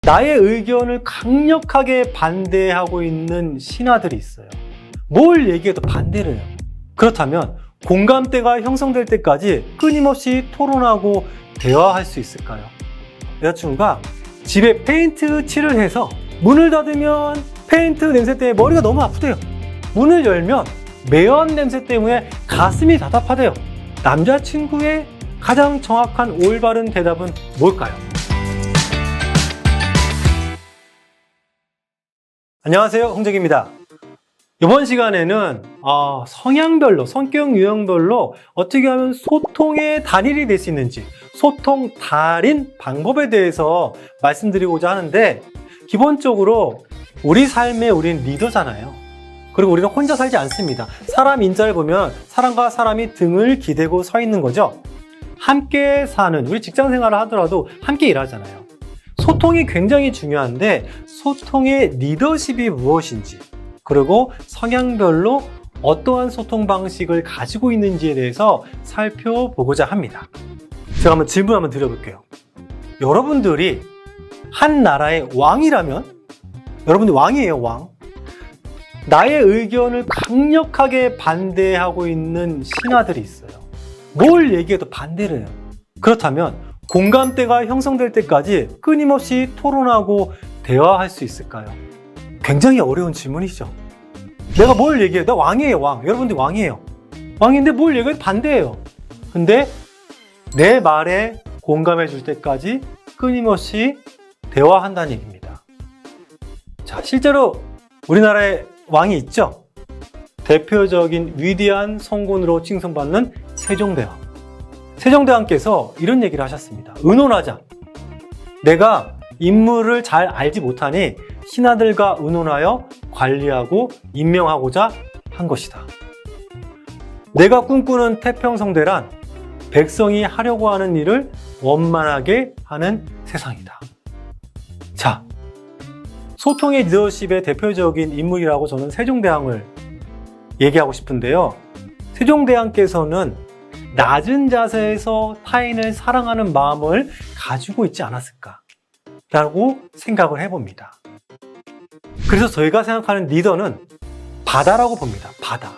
나의 의견을 강력하게 반대하고 있는 신하들이 있어요. 뭘 얘기해도 반대를 해요. 그렇다면 공감대가 형성될 때까지 끊임없이 토론하고 대화할 수 있을까요? 여자친구가 집에 페인트 칠을 해서 문을 닫으면 페인트 냄새 때문에 머리가 너무 아프대요. 문을 열면 매연 냄새 때문에 가슴이 답답하대요. 남자친구의 가장 정확한 올바른 대답은 뭘까요? 안녕하세요, 홍재기입니다. 이번 시간에는 성향별로, 성격 유형별로 어떻게 하면 소통의 단일이 될 수 있는지, 소통 달인 방법에 대해서 말씀드리고자 하는데, 기본적으로 우리 삶에 우리는 리더잖아요. 그리고 우리는 혼자 살지 않습니다. 사람 인자를 보면 사람과 사람이 등을 기대고 서 있는 거죠. 함께 사는, 우리 직장 생활을 하더라도 함께 일하잖아요. 소통이 굉장히 중요한데, 소통의 리더십이 무엇인지, 그리고 성향별로 어떠한 소통 방식을 가지고 있는지에 대해서 살펴보고자 합니다. 제가 한번 질문 한번 드려볼게요. 여러분들이 한 나라의 왕이라면, 여러분들 왕이에요, 왕. 나의 의견을 강력하게 반대하고 있는 신하들이 있어요. 뭘 얘기해도 반대를 해요. 그렇다면 공감대가 형성될 때까지 끊임없이 토론하고 대화할 수 있을까요? 굉장히 어려운 질문이죠. 내가 뭘 얘기해요? 나 왕이에요, 왕. 여러분들 왕이에요. 왕인데 뭘 얘기해도 반대해요. 근데 내 말에 공감해 줄 때까지 끊임없이 대화한다는 얘기입니다. 자, 실제로 우리나라에 왕이 있죠? 대표적인 위대한 성군으로 칭송받는 세종대왕. 세종대왕께서 이런 얘기를 하셨습니다. 의논하자. 내가 인물을 잘 알지 못하니 신하들과 의논하여 관리하고 임명하고자 한 것이다. 내가 꿈꾸는 태평성대란 백성이 하려고 하는 일을 원만하게 하는 세상이다. 자, 소통의 리더십의 대표적인 인물이라고 저는 세종대왕을 얘기하고 싶은데요. 세종대왕께서는 낮은 자세에서 타인을 사랑하는 마음을 가지고 있지 않았을까라고 생각을 해봅니다. 그래서 저희가 생각하는 리더는 바다라고 봅니다. 바다.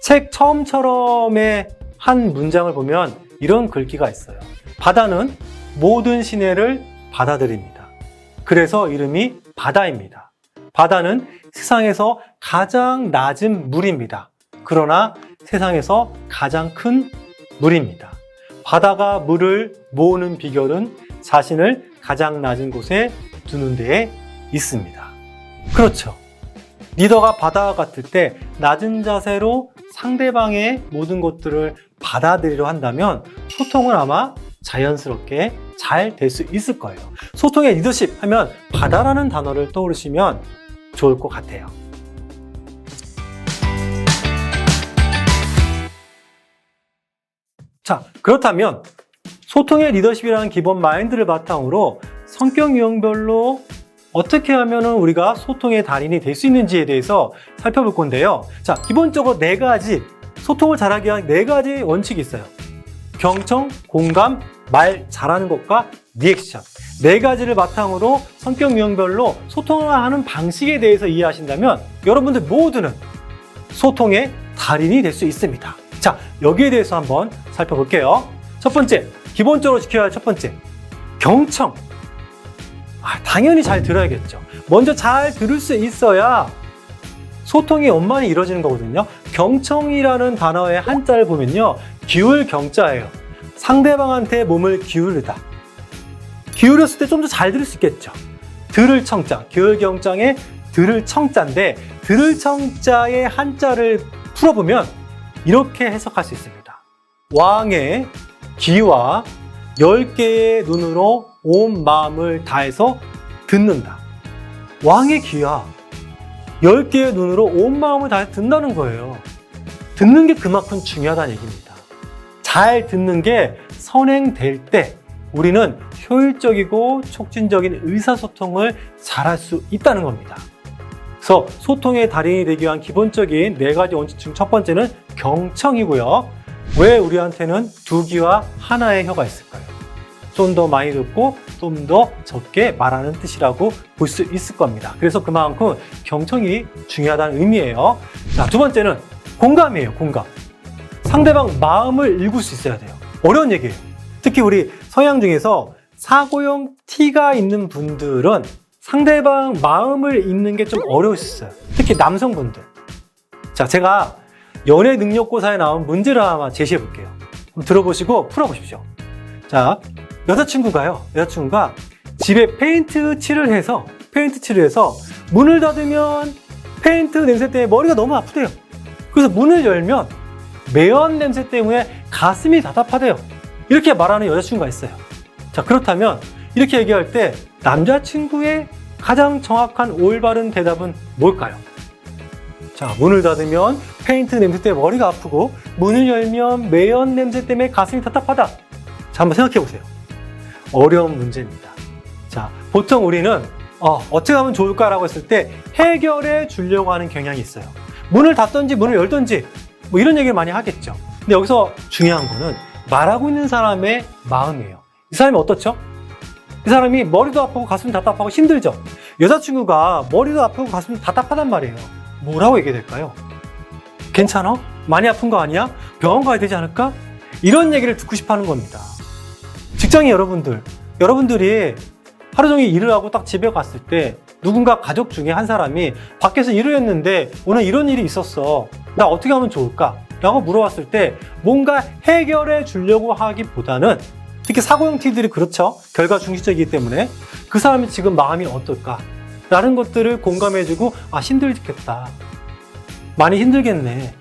책 처음처럼의 한 문장을 보면 이런 글귀가 있어요. 바다는 모든 시내를 받아들입니다. 그래서 이름이 바다입니다. 바다는 세상에서 가장 낮은 물입니다. 그러나 세상에서 가장 큰 물입니다. 바다가 물을 모으는 비결은 자신을 가장 낮은 곳에 두는 데에 있습니다. 그렇죠. 리더가 바다와 같을 때 낮은 자세로 상대방의 모든 것들을 받아들이려 한다면 소통은 아마 자연스럽게 잘 될 수 있을 거예요. 소통의 리더십 하면 바다라는 단어를 떠오르시면 좋을 것 같아요. 자, 그렇다면 소통의 리더십이라는 기본 마인드를 바탕으로 성격 유형별로 어떻게 하면 우리가 소통의 달인이 될 수 있는지에 대해서 살펴볼 건데요. 자, 기본적으로 4가지, 소통을 잘하기 위한 4가지 원칙이 있어요. 경청, 공감, 말 잘하는 것과 리액션. 4가지를 바탕으로 성격 유형별로 소통을 하는 방식에 대해서 이해하신다면 여러분들 모두는 소통의 달인이 될 수 있습니다. 자, 여기에 대해서 한번 살펴볼게요. 첫 번째, 기본적으로 지켜야 할 첫 번째, 경청. 당연히 잘 들어야겠죠. 먼저 잘 들을 수 있어야 소통이 원만히 이루어지는 거거든요. 경청이라는 단어의 한자를 보면요, 기울 경자예요. 상대방한테 몸을 기울이다. 기울였을 때 좀 더 잘 들을 수 있겠죠. 들을 청자, 기울 경장의 들을 청자인데, 들을 청자의 한자를 풀어보면 이렇게 해석할 수 있습니다. 왕의 기와 10개의 눈으로 온 마음을 다해서 듣는다. 왕의 귀와 10개의 눈으로 온 마음을 다해서 듣는다는 거예요. 듣는 게 그만큼 중요하다는 얘기입니다. 잘 듣는 게 선행될 때 우리는 효율적이고 촉진적인 의사소통을 잘할 수 있다는 겁니다. 그래서 소통의 달인이 되기 위한 기본적인 4가지 원칙 중 첫 번째는 경청이고요. 왜 우리한테는 2귀와 하나의 혀가 있을까요? 좀 더 많이 듣고 좀 더 적게 말하는 뜻이라고 볼 수 있을 겁니다. 그래서 그만큼 경청이 중요하다는 의미예요. 자, 두 번째는 공감이에요. 공감. 상대방 마음을 읽을 수 있어야 돼요. 어려운 얘기예요. 특히 우리 서양 중에서 사고형 T가 있는 분들은 상대방 마음을 읽는 게 좀 어려울 수 있어요. 특히 남성분들. 자, 제가 연애 능력고사에 나온 문제를 하나 제시해 볼게요. 한번 들어보시고 풀어보십시오. 자, 여자친구가 집에 페인트 칠을 해서 문을 닫으면 페인트 냄새 때문에 머리가 너무 아프대요. 그래서 문을 열면 매연 냄새 때문에 가슴이 답답하대요. 이렇게 말하는 여자친구가 있어요. 자, 그렇다면 이렇게 얘기할 때 남자친구의 가장 정확한 올바른 대답은 뭘까요? 자, 문을 닫으면 페인트 냄새 때문에 머리가 아프고 문을 열면 매연 냄새 때문에 가슴이 답답하다. 자, 한번 생각해 보세요. 어려운 문제입니다. 자, 보통 우리는 어떻게 하면 좋을까라고 했을 때 해결해 주려고 하는 경향이 있어요. 문을 닫든지 문을 열든지 뭐 이런 얘기를 많이 하겠죠. 근데 여기서 중요한 거는 말하고 있는 사람의 마음이에요. 이 사람이 어떻죠? 이 사람이 머리도 아프고 가슴이 답답하고 힘들죠. 여자친구가 머리도 아프고 가슴이 답답하단 말이에요. 뭐라고 얘기해야 될까요? 괜찮아? 많이 아픈 거 아니야? 병원 가야 되지 않을까? 이런 얘기를 듣고 싶어 하는 겁니다. 직장인 여러분들이 하루 종일 일을 하고 딱 집에 갔을 때 누군가 가족 중에 한 사람이 밖에서 일을 했는데 오늘 이런 일이 있었어. 나 어떻게 하면 좋을까? 라고 물어봤을 때 뭔가 해결해 주려고 하기보다는 특히 사고형 T들이 그렇죠. 결과 중시적이기 때문에 그 사람이 지금 마음이 어떨까? 라는 것들을 공감해주고 힘들겠다. 많이 힘들겠네.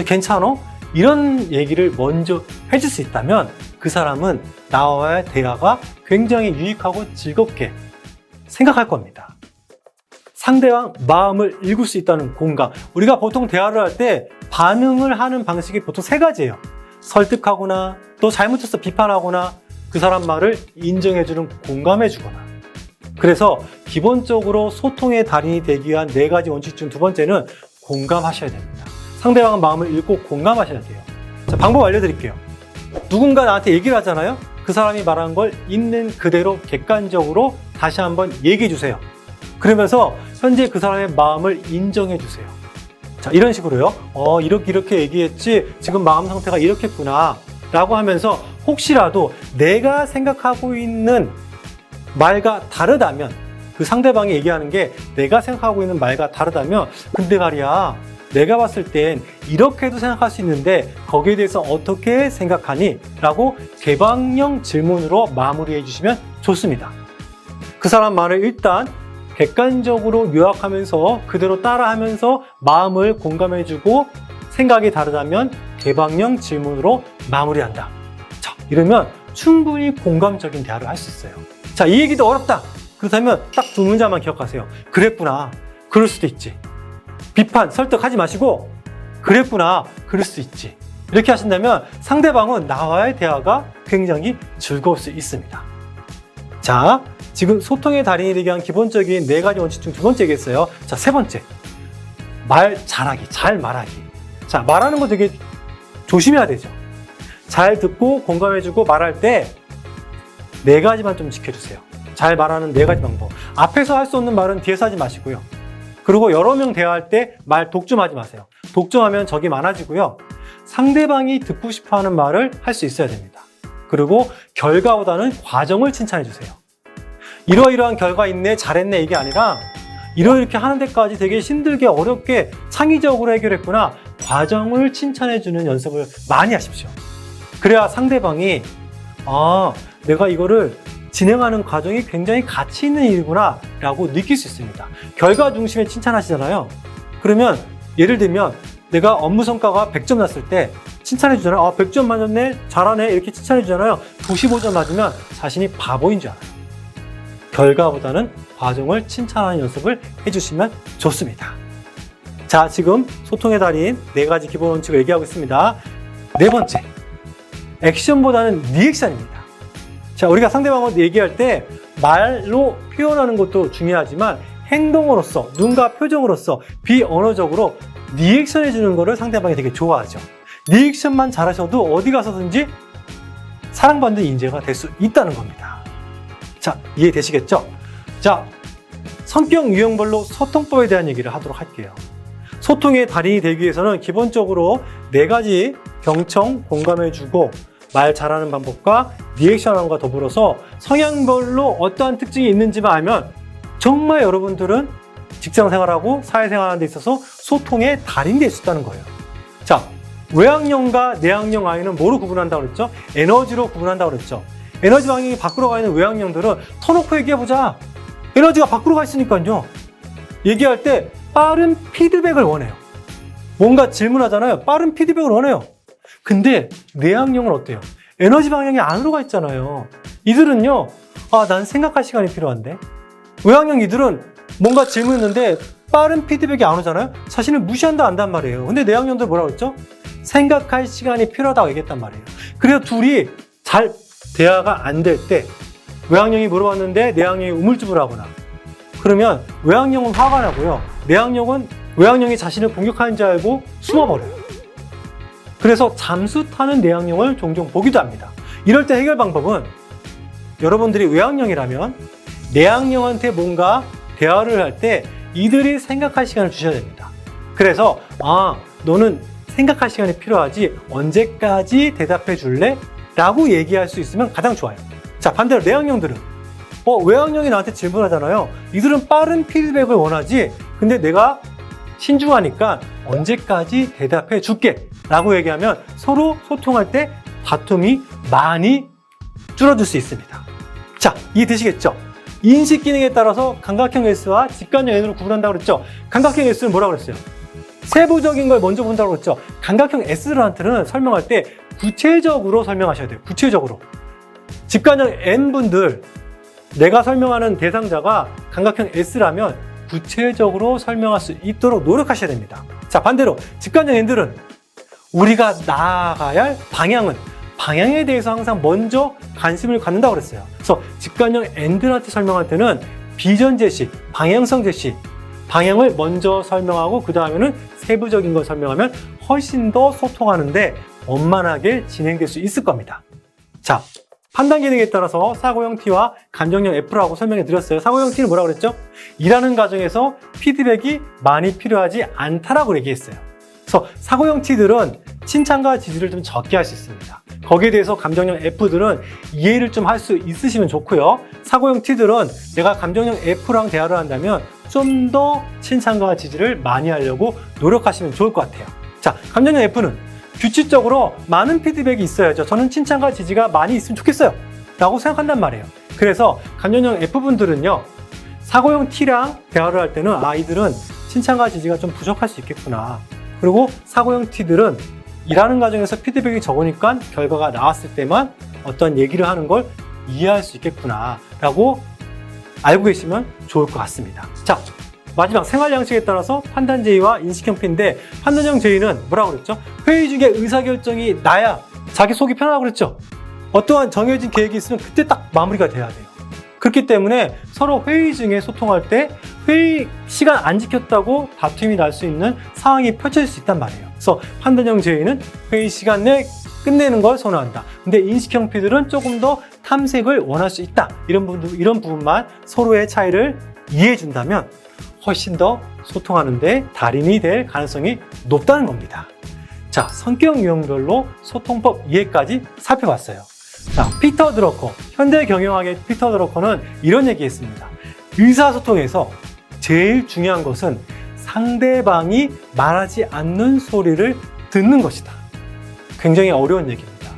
괜찮아? 이런 얘기를 먼저 해줄 수 있다면 그 사람은 나와의 대화가 굉장히 유익하고 즐겁게 생각할 겁니다. 상대방 마음을 읽을 수 있다는 공감. 우리가 보통 대화를 할 때 반응을 하는 방식이 보통 세 가지예요. 설득하거나 또 잘못해서 비판하거나 그 사람 말을 인정해주는 공감해주거나. 그래서 기본적으로 소통의 달인이 되기 위한 4가지 원칙 중 두 번째는 공감하셔야 됩니다. 상대방 마음을 읽고 공감하셔야 돼요. 자, 방법 알려드릴게요. 누군가 나한테 얘기를 하잖아요. 그 사람이 말한 걸 있는 그대로 객관적으로 다시 한번 얘기해 주세요. 그러면서 현재 그 사람의 마음을 인정해 주세요. 자, 이런 식으로요. 이렇게 얘기했지. 지금 마음 상태가 이렇겠구나. 라고 하면서 혹시라도 내가 생각하고 있는 말과 다르다면 그 상대방이 얘기하는 게 내가 생각하고 있는 말과 다르다면 근데 말이야 내가 봤을 땐 이렇게도 생각할 수 있는데 거기에 대해서 어떻게 생각하니? 라고 개방형 질문으로 마무리해 주시면 좋습니다. 그 사람 말을 일단 객관적으로 요약하면서 그대로 따라하면서 마음을 공감해주고 생각이 다르다면 개방형 질문으로 마무리한다. 자, 이러면 충분히 공감적인 대화를 할 수 있어요. 자, 이 얘기도 어렵다. 그렇다면 딱 2문장만 기억하세요. 그랬구나. 그럴 수도 있지. 비판, 설득하지 마시고 그랬구나. 그럴 수 있지. 이렇게 하신다면 상대방은 나와의 대화가 굉장히 즐거울 수 있습니다. 자, 지금 소통의 달인이 되기 위한 기본적인 4가지 원칙 중 2번째 얘기했어요. 자, 3번째. 말 잘하기, 잘 말하기. 자, 말하는 거 되게 조심해야 되죠. 잘 듣고 공감해주고 말할 때 4가지만 좀 지켜주세요. 잘 말하는 4가지 방법. 앞에서 할 수 없는 말은 뒤에서 하지 마시고요. 그리고 여러 명 대화할 때 말 독점하지 마세요. 독점하면 적이 많아지고요. 상대방이 듣고 싶어하는 말을 할 수 있어야 됩니다. 그리고 결과보다는 과정을 칭찬해 주세요. 이러이러한 결과 있네, 잘했네 이게 아니라 이렇게 하는 데까지 되게 힘들게 어렵게 창의적으로 해결했구나. 과정을 칭찬해 주는 연습을 많이 하십시오. 그래야 상대방이 내가 이거를 진행하는 과정이 굉장히 가치 있는 일이구나 라고 느낄 수 있습니다. 결과 중심에 칭찬하시잖아요. 그러면 예를 들면 내가 업무 성과가 100점 났을 때 칭찬해 주잖아요. 100점 맞았네, 잘하네 이렇게 칭찬해 주잖아요. 95점 맞으면 자신이 바보인 줄 알아요. 결과보다는 과정을 칭찬하는 연습을 해주시면 좋습니다. 자, 지금 소통의 달인 4가지 기본 원칙을 얘기하고 있습니다. 4번째, 액션보다는 리액션입니다. 자, 우리가 상대방하고 얘기할 때 말로 표현하는 것도 중요하지만 행동으로서, 눈과 표정으로서 비언어적으로 리액션 해주는 거를 상대방이 되게 좋아하죠. 리액션만 잘하셔도 어디 가서든지 사랑받는 인재가 될 수 있다는 겁니다. 자, 이해되시겠죠? 자, 성격 유형별로 소통법에 대한 얘기를 하도록 할게요. 소통의 달인이 되기 위해서는 기본적으로 4가지 경청, 공감해주고 말 잘하는 방법과 리액션함과 더불어서 성향별로 어떠한 특징이 있는지만 알면 정말 여러분들은 직장생활하고 사회생활하는 데 있어서 소통의 달인이 될 수 있다는 거예요. 자, 외향형과 내향형 아이는 뭐로 구분한다고 그랬죠? 에너지로 구분한다고 그랬죠? 에너지 방향이 밖으로 가 있는 외향형들은 터놓고 얘기해보자. 에너지가 밖으로 가 있으니까요. 얘기할 때 빠른 피드백을 원해요. 뭔가 질문하잖아요. 빠른 피드백을 원해요. 근데 내향형은 어때요? 에너지 방향이 안으로 가 있잖아요. 이들은요, 난 생각할 시간이 필요한데. 외향형 이들은 뭔가 질문했는데 빠른 피드백이 안 오잖아요. 자신을 무시한다 안단 말이에요. 근데 내향형들 뭐라고 그랬죠? 생각할 시간이 필요하다고 얘기했단 말이에요. 그래서 둘이 잘 대화가 안 될 때 외향형이 물어봤는데 내향형이 우물쭈물하거나 그러면 외향형은 화가 나고요. 외향형이 자신을 공격하는 줄 알고 숨어버려요. 그래서 잠수 타는 내향형을 종종 보기도 합니다. 이럴 때 해결 방법은 여러분들이 외향형이라면 내향형한테 뭔가 대화를 할 때 이들이 생각할 시간을 주셔야 됩니다. 그래서 너는 생각할 시간이 필요하지 언제까지 대답해 줄래? 라고 얘기할 수 있으면 가장 좋아요. 자, 반대로 내향형들은 외향형이 나한테 질문하잖아요. 이들은 빠른 피드백을 원하지 근데 내가 신중하니까 언제까지 대답해 줄게 라고 얘기하면 서로 소통할 때 다툼이 많이 줄어들 수 있습니다. 자, 이해되시겠죠? 인식 기능에 따라서 감각형 S와 직관형 N으로 구분한다고 그랬죠? 감각형 S는 뭐라고 그랬어요? 세부적인 걸 먼저 본다고 그랬죠? 감각형 S들한테는 설명할 때 구체적으로 설명하셔야 돼요. 구체적으로. 직관형 N분들, 내가 설명하는 대상자가 감각형 S라면 구체적으로 설명할 수 있도록 노력하셔야 됩니다. 자, 반대로 직관형 N들은 우리가 나아가야 할 방향에 대해서 항상 먼저 관심을 갖는다고 그랬어요. 그래서 직관형 N들한테 설명할 때는 비전 제시, 방향성 제시, 방향을 먼저 설명하고 그 다음에는 세부적인 걸 설명하면 훨씬 더 소통하는데 원만하게 진행될 수 있을 겁니다. 자, 판단 기능에 따라서 사고형 T와 감정형 F라고 설명해 드렸어요. 사고형 T는 뭐라고 그랬죠? 일하는 과정에서 피드백이 많이 필요하지 않다라고 얘기했어요. 그래서 사고형 T들은 칭찬과 지지를 좀 적게 할 수 있습니다. 거기에 대해서 감정형 F들은 이해를 좀 할 수 있으시면 좋고요. 사고형 T들은 내가 감정형 F랑 대화를 한다면 좀 더 칭찬과 지지를 많이 하려고 노력하시면 좋을 것 같아요. 자, 감정형 F는 규칙적으로 많은 피드백이 있어야죠. 저는 칭찬과 지지가 많이 있으면 좋겠어요 라고 생각한단 말이에요. 그래서 감정형 F분들은요, 사고형 T랑 대화를 할 때는 이들은 칭찬과 지지가 좀 부족할 수 있겠구나. 그리고 사고형 T들은 일하는 과정에서 피드백이 적으니까 결과가 나왔을 때만 어떤 얘기를 하는 걸 이해할 수 있겠구나 라고 알고 계시면 좋을 것 같습니다. 자, 마지막 생활 양식에 따라서 판단 제의와 인식형 P인데 판단형 제의는 뭐라고 그랬죠? 회의 중에 의사결정이 나야 자기 속이 편하다고 그랬죠? 어떠한 정해진 계획이 있으면 그때 딱 마무리가 돼야 돼요. 그렇기 때문에 서로 회의 중에 소통할 때 회의 시간 안 지켰다고 다툼이 날 수 있는 상황이 펼쳐질 수 있단 말이에요. 그래서 판단형 제의는 회의 시간 내에 끝내는 걸 선호한다. 근데 인식형 P들은 조금 더 탐색을 원할 수 있다. 이런 부분만 서로의 차이를 이해해 준다면 훨씬 더 소통하는데 달인이 될 가능성이 높다는 겁니다. 자, 성격 유형별로 소통법 이해까지 살펴봤어요. 자, 피터 드러커, 현대 경영학의 피터 드러커는 이런 얘기 했습니다. 의사소통에서 제일 중요한 것은 상대방이 말하지 않는 소리를 듣는 것이다. 굉장히 어려운 얘기입니다.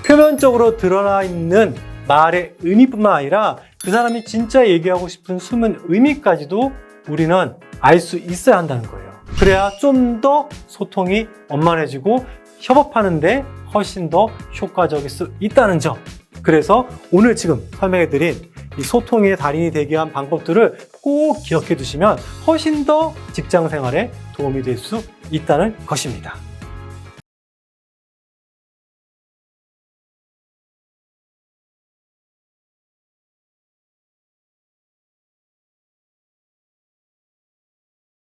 표면적으로 드러나 있는 말의 의미뿐만 아니라 그 사람이 진짜 얘기하고 싶은 숨은 의미까지도 우리는 알 수 있어야 한다는 거예요. 그래야 좀 더 소통이 원만해지고 협업하는데 훨씬 더 효과적일 수 있다는 점. 그래서 오늘 지금 설명해드린 이 소통의 달인이 되기 위한 방법들을 꼭 기억해 두시면 훨씬 더 직장 생활에 도움이 될 수 있다는 것입니다.